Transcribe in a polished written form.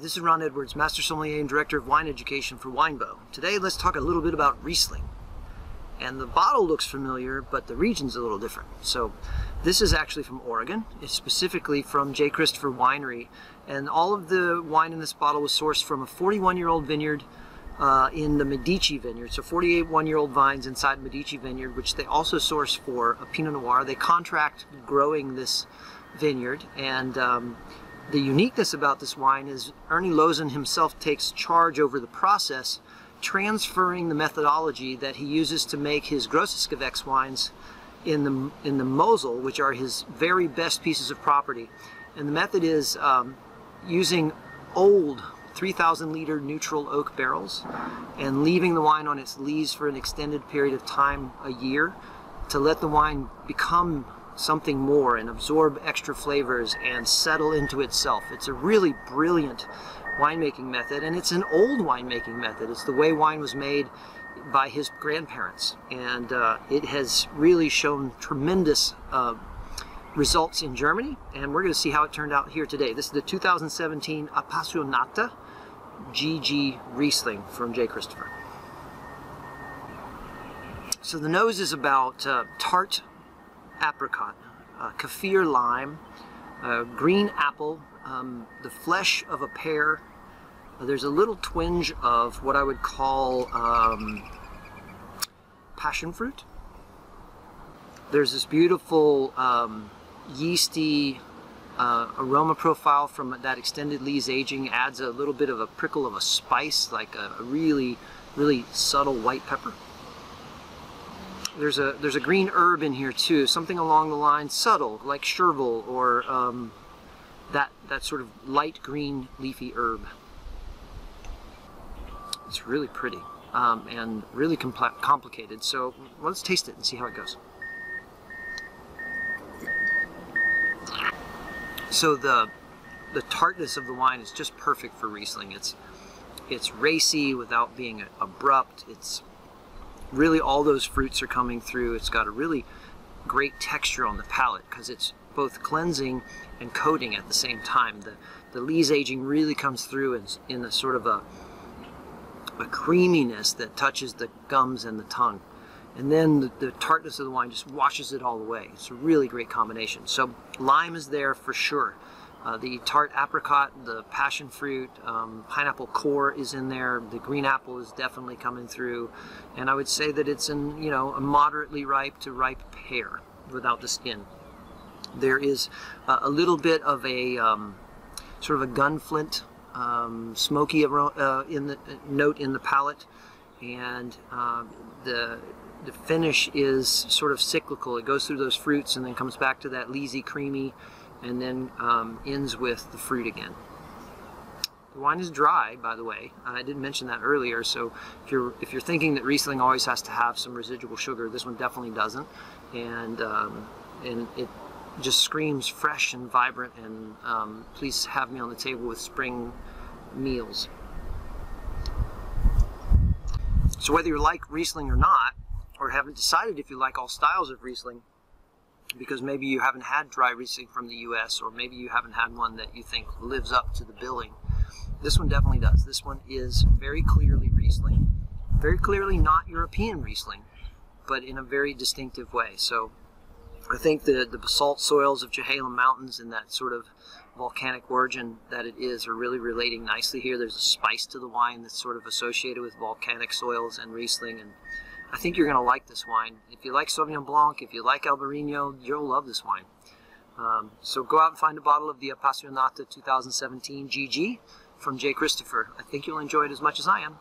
this is Ron Edwards, Master Sommelier and Director of Wine Education for Winebow. Today let's talk a little bit about Riesling. And the bottle looks familiar, but the region's a little different. So this is actually from Oregon. It's specifically from J. Christopher Winery. And all of the wine in this bottle was sourced from a 41-year-old vineyard in the Medici vineyard. So 48 one-year-old vines inside Medici vineyard, which they also source for a Pinot Noir. They contract growing this vineyard. And the uniqueness about this wine is Ernie Lozen himself takes charge over the process, transferring the methodology that he uses to make his Grosses Gewächs wines in the Mosel, which are his very best pieces of property. And the method is using old 3,000 liter neutral oak barrels and leaving the wine on its lees for an extended period of time, a year, to let the wine become something more and absorb extra flavors and settle into itself. It's a really brilliant winemaking method, and it's an old winemaking method. It's the way wine was made by his grandparents, and it has really shown tremendous results in Germany, and we're going to see how it turned out here today. This is the 2017 Appassionata GG Riesling from J. Christopher. So the nose is about tart apricot, kaffir lime, green apple, the flesh of a pear. There's a little twinge of what I would call passion fruit. There's this beautiful yeasty aroma profile from that extended lees aging. Adds a little bit of a prickle of a spice, like a really, really subtle white pepper. There's a green herb in here too, something along the line, subtle, like chervil or that sort of light green leafy herb. It's really pretty and really complicated. So let's taste it and see how it goes. So the tartness of the wine is just perfect for Riesling. It's racy without being abrupt. It's really all those fruits are coming through. It's got a really great texture on the palate because it's both cleansing and coating at the same time. The lees aging really comes through in a sort of a creaminess that touches the gums and the tongue. And then the tartness of the wine just washes it all away. It's a really great combination. So lime is there for sure. The tart apricot, the passion fruit, pineapple core is in there. The green apple is definitely coming through. And I would say that it's in, a moderately ripe to ripe pear without the skin. There is a little bit of a sort of a gunflint, smoky aroma, note in the palate, and the finish is sort of cyclical. It goes through those fruits and then comes back to that leesy, creamy, and then ends with the fruit again. The wine is dry, by the way. I didn't mention that earlier, so if you're thinking that Riesling always has to have some residual sugar, this one definitely doesn't, and it just screams fresh and vibrant, and please have me on the table with spring meals. So whether you like Riesling or not, or haven't decided if you like all styles of Riesling, because maybe you haven't had dry Riesling from the US, or maybe you haven't had one that you think lives up to the billing, this one definitely does. This one is very clearly Riesling, very clearly not European Riesling, but in a very distinctive way. So I think the basalt soils of Chehalem Mountains and that sort of volcanic origin that it is are really relating nicely here. There's a spice to the wine that's sort of associated with volcanic soils and Riesling, and I think you're going to like this wine. If you like Sauvignon Blanc, if you like Albarino, you'll love this wine. So go out and find a bottle of the Appassionata 2017 GG from J. Christopher. I think you'll enjoy it as much as I am.